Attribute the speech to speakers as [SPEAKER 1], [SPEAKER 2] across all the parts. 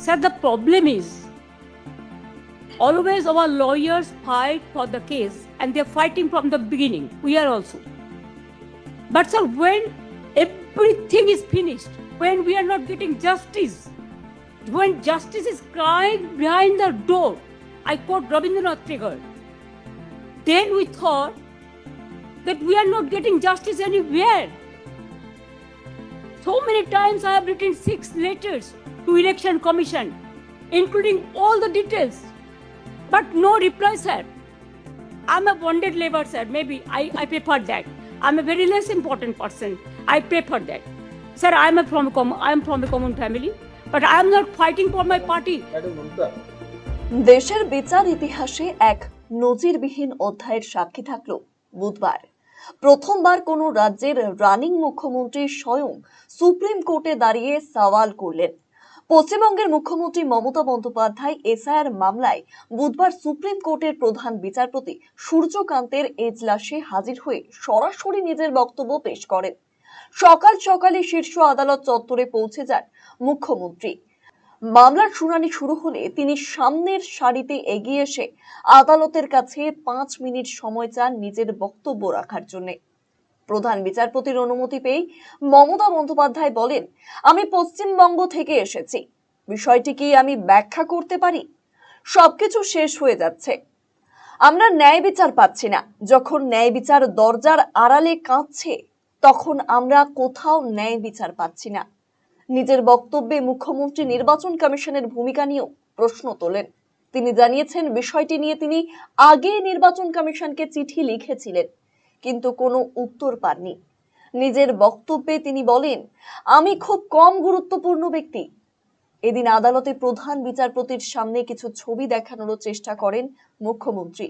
[SPEAKER 1] Sir, the problem is always our lawyers fight for the case and they're fighting from the beginning. We are also. But sir, when everything is finished, when we are not getting justice, when justice is crying behind the door, I quote Rabindranath Tagore, then we thought that we are not getting justice anywhere. So many times I have written 6 letters to Election Commission, including all the details, but no reply, sir. I'm a bonded labor, sir. Maybe I prefer that. I'm a very less important person. I prefer that. Sir, I'm from a common family, but I'm not fighting for my party.
[SPEAKER 2] দেশের বিচার ইতিহাসে এক নজিরবিহীন অধ্যায়ের সাক্ষী থাকল বুধবার। প্রথমবার কোন রাজ্যের রানিং মুখ্যমন্ত্রী স্বয়ং সুপ্রিম কোর্টে দাঁড়িয়ে সওয়াল করলেন। পশ্চিমবঙ্গের মুখ্যমন্ত্রী মমতা বন্দ্যোপাধ্যায় এসআইআর মামলায় বুধবার সুপ্রিম কোর্টের প্রধান বিচারপতি সূর্যকান্তের এজলাসে হাজির হয়ে সরাসরি নিজের বক্তব্য পেশ করেন। সকাল সকালে শীর্ষ আদালত চত্বরে পৌঁছে যান মুখ্যমন্ত্রী। মামলার শুনানি শুরু হলে তিনি সামনের সারিতে এগিয়ে এসে আদালতের কাছে 5 মিনিট সময় চান নিজের বক্তব্য রাখার জন্য। প্রধান বিচারপতির অনুমতি পেয়ে মমতা বন্দ্যোপাধ্যায় বলেন, আমি পশ্চিমবঙ্গ থেকে এসেছি, বিষয়টি কি আমি ব্যাখ্যা করতে পারি? সবকিছু শেষ হয়ে যাচ্ছে, আমরা ন্যায় বিচার পাচ্ছি না। যখন ন্যায় বিচার দরজার আড়ালে কাঁদছে, তখন আমরা কোথাও ন্যায় বিচার পাচ্ছি না। নিজের বক্তব্যে মুখ্যমন্ত্রী নির্বাচন কমিশনের ভূমিকা নিয়েও প্রশ্ন তোলেন। তিনি জানিয়েছেন, বিষয়টি নিয়ে তিনি আগে নির্বাচন কমিশনকে চিঠি লিখেছিলেন, কিন্তু কোনো উত্তর পাননি। নিজের বক্তব্যে তিনি বলেন, আমি খুব কম গুরুত্বপূর্ণ ব্যক্তি। এদিন আদালতে প্রধান বিচারপতির সামনে কিছু ছবি দেখানোর চেষ্টা করেন মুখ্যমন্ত্রী।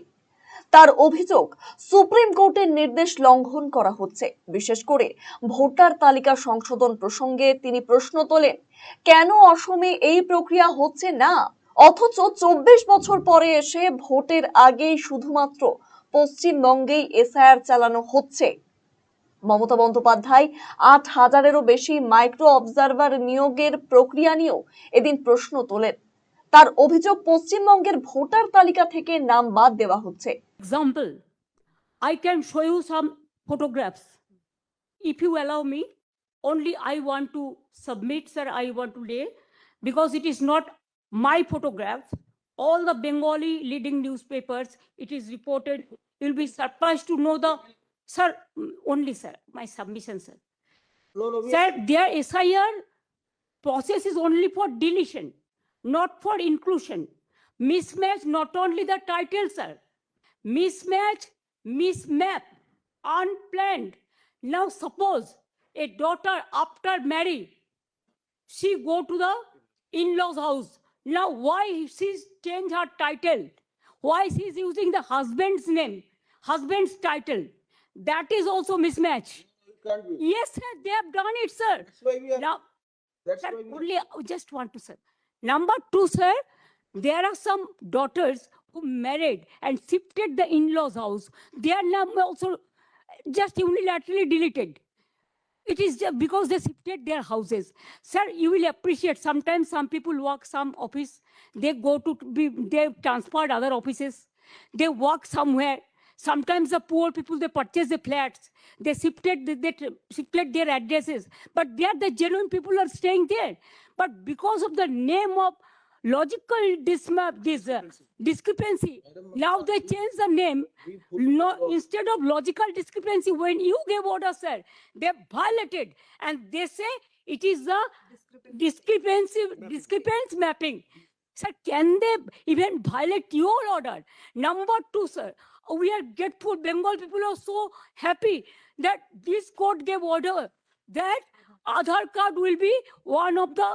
[SPEAKER 2] তার অভিযোগ, সুপ্রিম কোর্টের নির্দেশ লঙ্ঘন করা হচ্ছে। বিশেষ করে ভোটার তালিকা সংশোধন প্রসঙ্গে তিনি প্রশ্ন তোলেন, কেন অসমে এই প্রক্রিয়া হচ্ছে না, অথচ 24 বছর পরে এসে ভোটের আগেই শুধুমাত্র পশ্চিমবঙ্গেই এসআইআর চালানো হচ্ছে। মমতা বন্দ্যোপাধ্যায় 8,000-এরও বেশি মাইক্রো অবজারভার নিয়োগের প্রক্রিয়া নিয়েও এদিন প্রশ্ন তোলেন। তার অভিযোগ, পশ্চিমবঙ্গের ভোটার তালিকা থেকে নাম বাদ দেওয়া হচ্ছে।
[SPEAKER 1] Example, I can show you some photographs. If you allow me, only I want to submit, sir, I want to lay, because it is not my photograph. All the Bengali leading newspapers, it is reported. You'll be surprised to know the, sir, only, sir, my submission, sir. Sir, their SIR process is only for deletion, not for inclusion. Mismatch, not only the title, sir. Mismatch, mismap, unplanned. Now suppose a daughter after marry, she go to the in-laws house. Now why she's change her title? Why she's using the husband's name, husband's title? That is also mismatch. Yes, sir, they have done it, sir. Now, sir, only I just want to, sir. Number 2, sir, there are some daughters who married and shifted the in-laws house. Their name also just unilaterally deleted. It is just because they shifted their houses. Sir, you will appreciate sometimes some people work some office, they go to be, they transferred other offices, they work somewhere. Sometimes the poor people, they purchase the flats, they shifted their addresses, but they are the genuine people who are staying there. But because of the name of logical discrepancy, now they change the name. No, instead of logical discrepancy, when you gave order, sir, they violated, and they say it is the discrepancy mapping. Sir, can they even violate your order? Number 2, sir, we are grateful. Bengal people are so happy that this court gave order that Aadhaar card will be one of the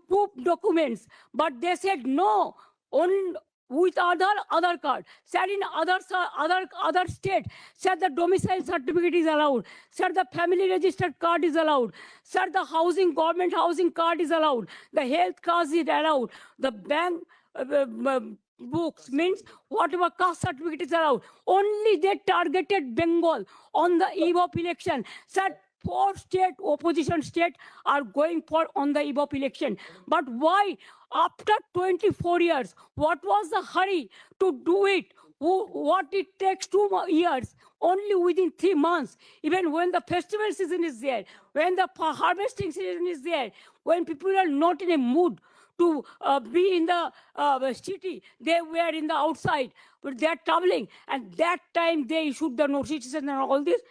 [SPEAKER 1] proof documents. But they said no, with Aadhaar card. Sir, in other state, sir, the domicile certificate is allowed. Sir, the family registered card is allowed. Sir, the government housing card is allowed. The health card is allowed. The bank books, means whatever caste certificate is allowed. Only they targeted Bengal on the eve of election. Sir, 4 state opposition state are going for on the eve of election. But why after 24 years, what was the hurry to do it? What it takes 2 years, only within 3 months, even when the festival season is there, when the harvesting season is there, when people are not in a mood to be in the city, they were in the outside, but they are traveling, and that time they issued the notices and all this.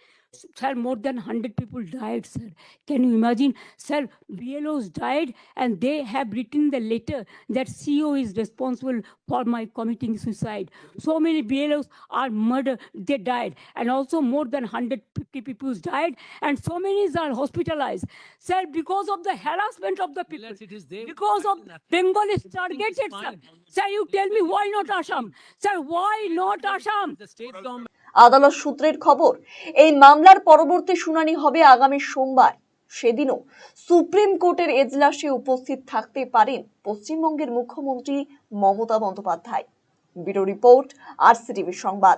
[SPEAKER 1] Sir, more than 100 people died, sir. Can you imagine? Sir, BLOs died, and they have written the letter that CEO is responsible for my committing suicide. So many BLOs are murdered, they died, and also more than 150 people died, and so many are hospitalized. Sir, because of the harassment of the people,
[SPEAKER 3] Unless it is there,
[SPEAKER 1] because of Bengal is targeted, sir. Sir, you tell me why not Assam? Sir, why not Assam?
[SPEAKER 3] the state government.
[SPEAKER 2] আদালত সূত্রের খবর, এই মামলার পরবর্তী শুনানি হবে আগামী সোমবার। সেদিনও সুপ্রিম কোর্টের এজলাসে উপস্থিত থাকতে পারেন পশ্চিমবঙ্গের মুখ্যমন্ত্রী Mamata Bandyopadhyay. Bureau report, RCTV সংবাদ।